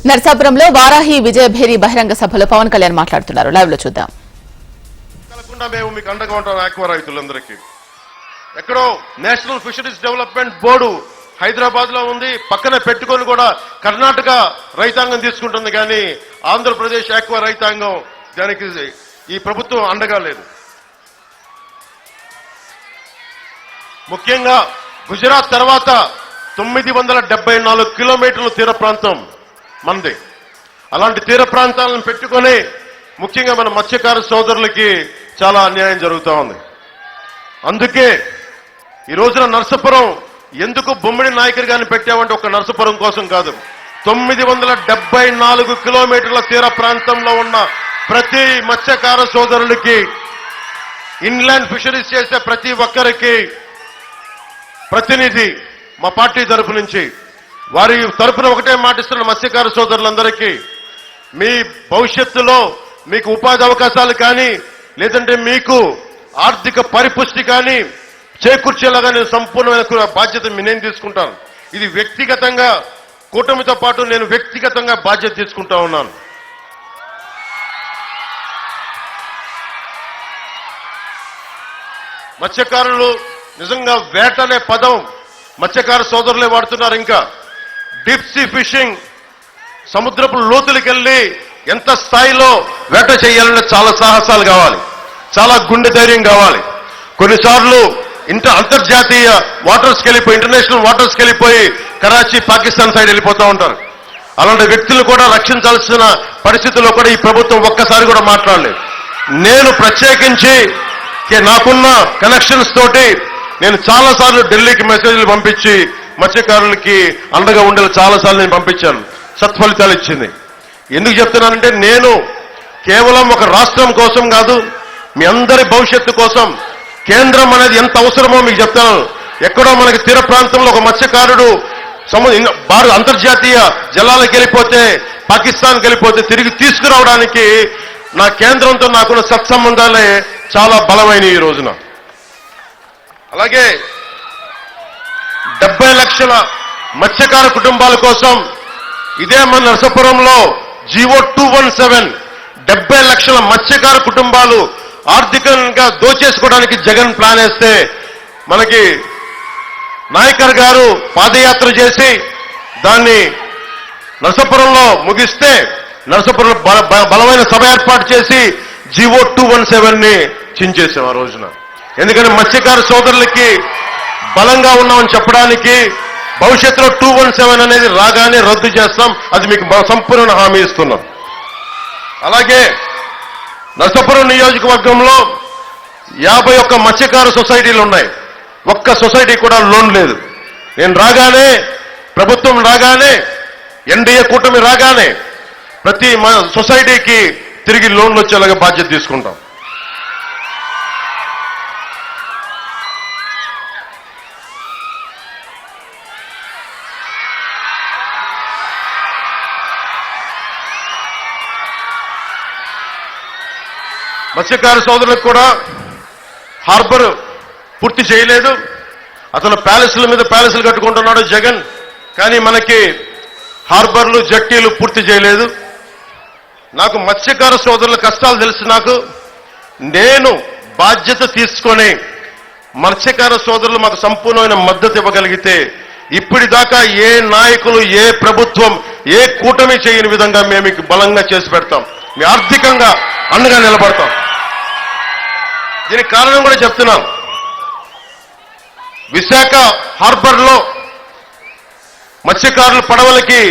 నర్సాపురంలో వారాహి విజయభేరి బహిరంగ సభలో పవన్ కళ్యాణ్ మాట్లాడుతున్నారు. లైవ్ లో చూద్దాం. మేము మీకు అండగా ఉంటాం. ఆక్వా రైతులందరికీ ఎక్కడో national fisheries development board Hyderabad లో ఉంది, పక్కన పెట్టుకొని కూడా కర్ణాటక రైతాంగం తీసుకుంటుంది, కానీ ఆంధ్రప్రదేశ్ ఆక్వా రైతాంగం దానికి ఈ ప్రభుత్వం అండగా లేదు. ముఖ్యంగా గుజరాత్ తర్వాత 974 కిలోమీటర్ల తీర ప్రాంతం మనది. అలాంటి తీర ప్రాంతాలను పెట్టుకొని ముఖ్యంగా మన మత్స్యకార సోదరులకి చాలా అన్యాయం జరుగుతూ ఉంది. అందుకే ఈ రోజున నర్సాపురం ఎందుకు బొమ్మిడి నాయకుడు గారిని పెట్టామంటే ఒక నర్సాపురం కోసం కాదు, 974 కిలోమీటర్ల తీర ప్రాంతంలో ఉన్న ప్రతి మత్స్యకార సోదరులకి, ఇన్లాండ్ ఫిషరీస్ చేసే ప్రతి ఒక్కరికి ప్రతినిధి మా పార్టీ తరఫు నుంచి వారి తరఫున ఒకటే మాటిస్తున్న మత్స్యకార సోదరులందరికీ, మీ భవిష్యత్తులో మీకు ఉపాధి అవకాశాలు కానీ లేదంటే మీకు ఆర్థిక పరిపుష్టి కానీ చేకూర్చేలాగా నేను సంపూర్ణమైన బాధ్యత నేను తీసుకుంటాను. ఇది వ్యక్తిగతంగా కూటమితో పాటు నేను వ్యక్తిగతంగా బాధ్యత తీసుకుంటా ఉన్నాను. మత్స్యకారులు నిజంగా వేట అనే పదం మత్స్యకార సోదరులే వాడుతున్నారు. ఇంకా డీప్ సీ ఫిషింగ్, సముద్రపు లోతులకు వెళ్ళి ఎంత స్థాయిలో వేట చేయాలంటే చాలా సాహసాలు కావాలి, చాలా గుండె ధైర్యం కావాలి. కొన్నిసార్లు అంతర్జాతీయ వాటర్స్కి వెళ్ళిపోయి, ఇంటర్నేషనల్ వాటర్స్కి వెళ్ళిపోయి కరాచీ, పాకిస్తాన్ సైడ్ వెళ్ళిపోతూ ఉంటారు. అలాంటి వ్యక్తులు కూడా రక్షించాల్సిన పరిస్థితుల్లో కూడా ఈ ప్రభుత్వం ఒక్కసారి కూడా మాట్లాడలేదు. నేను ప్రత్యేకించి నాకున్న కనెక్షన్స్ తోటి నేను చాలాసార్లు ఢిల్లీకి మెసేజ్లు పంపించి మత్స్యకారులకి అండగా ఉండేలా చాలాసార్లు నేను పంపించాను. సత్ఫలితాలు ఇచ్చింది. ఎందుకు చెప్తున్నానంటే నేను కేవలం ఒక రాష్ట్రం కోసం కాదు, మీ అందరి భవిష్యత్తు కోసం కేంద్రం అనేది ఎంత అవసరమో మీకు చెప్తాను. ఎక్కడో మనకి తీర ప్రాంతంలో ఒక మత్స్యకారుడు అంతర్జాతీయ జలాలకు వెళ్ళిపోతే, పాకిస్తాన్కి వెళ్ళిపోతే తిరిగి తీసుకురావడానికి నా కేంద్రంతో నాకున్న సత్సంబంధాలే చాలా బలమైన ఈ రోజున. అలాగే 70 లక్షల మత్స్యకార కుటుంబాల కోసం ఇదే మన నర్సాపురంలో జీవో 217 70 లక్షల మత్స్యకార కుటుంబాలు ఆర్థికంగా దోచేసుకోవడానికి జగన్ ప్లాన్ వేస్తే, మనకి నాయకర్ గారు పాదయాత్ర చేసి దాన్ని నర్సాపురంలో ముగిస్తే, నర్సాపురంలో బలమైన సభ ఏర్పాటు చేసి జీవో 217ని చించేసాం ఆ రోజున. ఎందుకంటే మత్స్యకార సోదరులకి బలంగా ఉన్నామని చెప్పడానికి, భవిష్యత్తులో 217 అనేది రాగానే రద్దు చేస్తాం, అది మీకు సంపూర్ణ హామీ ఇస్తున్నాం. అలాగే నర్సాపురం నియోజకవర్గంలో 51 మత్స్యకార సొసైటీలు ఉన్నాయి. ఒక్క సొసైటీ కూడా లోన్ లేదు. నేను రాగానే, ప్రభుత్వం రాగానే, ఎన్డీఏ కూటమి రాగానే ప్రతి సొసైటీకి తిరిగి లోన్లు వచ్చేలాగా బాధ్యత తీసుకుంటాం. మత్స్యకార సోదరులకు కూడా హార్బర్ పూర్తి చేయలేదు. అతను ప్యాలెస్ల మీద ప్యాలెస్లు కట్టుకుంటున్నాడు జగన్, కానీ మనకి హార్బర్లు, జట్టీలు పూర్తి చేయలేదు. నాకు మత్స్యకార సోదరుల కష్టాలు తెలుసు. నేను బాధ్యత తీసుకొని మత్స్యకార సోదరులు మాకు సంపూర్ణమైన మద్దతు ఇవ్వగలిగితే, ఇప్పటిదాకా ఏ నాయకులు, ఏ ప్రభుత్వం, ఏ కూటమి చేయని విధంగా మేము మీకు బలంగా చేసి పెడతాం. మీ ఆర్థికంగా అండగా నిలబడతాం. దీనికి కారణం కూడా చెప్తున్నాం. విశాఖ హార్బర్లో మత్స్యకారుల పడవలకి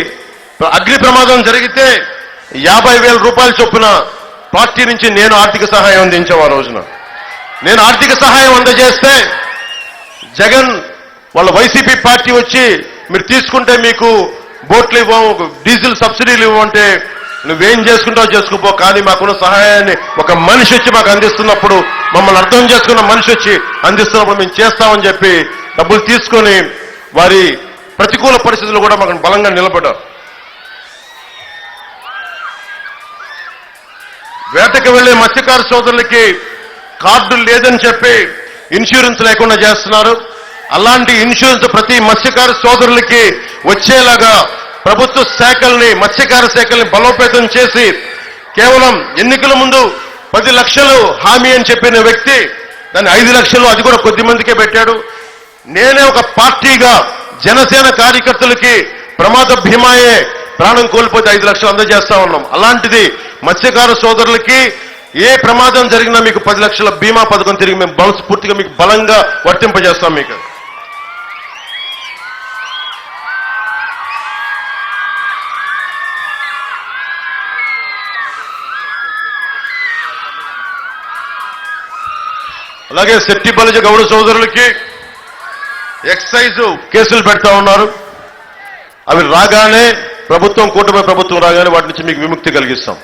అగ్ని ప్రమాదం జరిగితే 50,000 రూపాయల చొప్పున పార్టీ నుంచి నేను ఆర్థిక సహాయం అందించాం. ఆ రోజున నేను ఆర్థిక సహాయం అందజేస్తే జగన్ వాళ్ళ వైసీపీ పార్టీ వచ్చి మీరు తీసుకుంటే మీకు బోట్లు ఇవ్వం, డీజిల్ సబ్సిడీలు ఇవ్వమంటే నువ్వేం చేసుకుంటావు చేసుకోపో, కానీ మాకున్న సహాయాన్ని ఒక మనిషి వచ్చి మాకు అందిస్తున్నప్పుడు, మమ్మల్ని అర్థం చేసుకున్న మనిషి వచ్చి అందిస్తున్నప్పుడు మేము చేస్తామని చెప్పి డబ్బులు తీసుకొని వారి ప్రతికూల పరిస్థితులు కూడా మాకు బలంగా నిలబడ్డారు. వేటకు వెళ్లే మత్స్యకార సోదరులకి కార్డు లేదని చెప్పి ఇన్సూరెన్స్ లేకుండా చేస్తున్నారు. అలాంటి ఇన్సూరెన్స్ ప్రతి మత్స్యకార సోదరులకి వచ్చేలాగా ప్రభుత్వ శాఖల్ని మత్స్యకార శాఖల్ని బలోపేతం చేసి కేవలం ఎన్నికల ముందు 10 లక్షలు హామీ అని చెప్పిన వ్యక్తి దాన్ని 5 లక్షలు, అది కూడా కొద్ది మందికే పెట్టాడు. నేనే ఒక పార్టీగా జనసేన కార్యకర్తలకి ప్రమాద భీమాయే ప్రాణం కోల్పోతే 5 లక్షలు అందజేస్తా ఉన్నాం. అలాంటిది మత్స్యకార సోదరులకి ఏ ప్రమాదం జరిగినా మీకు 10 లక్షల బీమా పథకం తిరిగి మేము పూర్తిగా మీకు బలంగా వర్తింపజేస్తాం. మీకు అలాగే శెట్టి బలిజ గౌడ సోదరులకి ఎక్సైజ్ కేసులు పెడతా ఉన్నారు. అవి రాగానే కూటమి ప్రభుత్వం రాగానే వాటి నుంచి మీకు విముక్తి కలిగిస్తాం.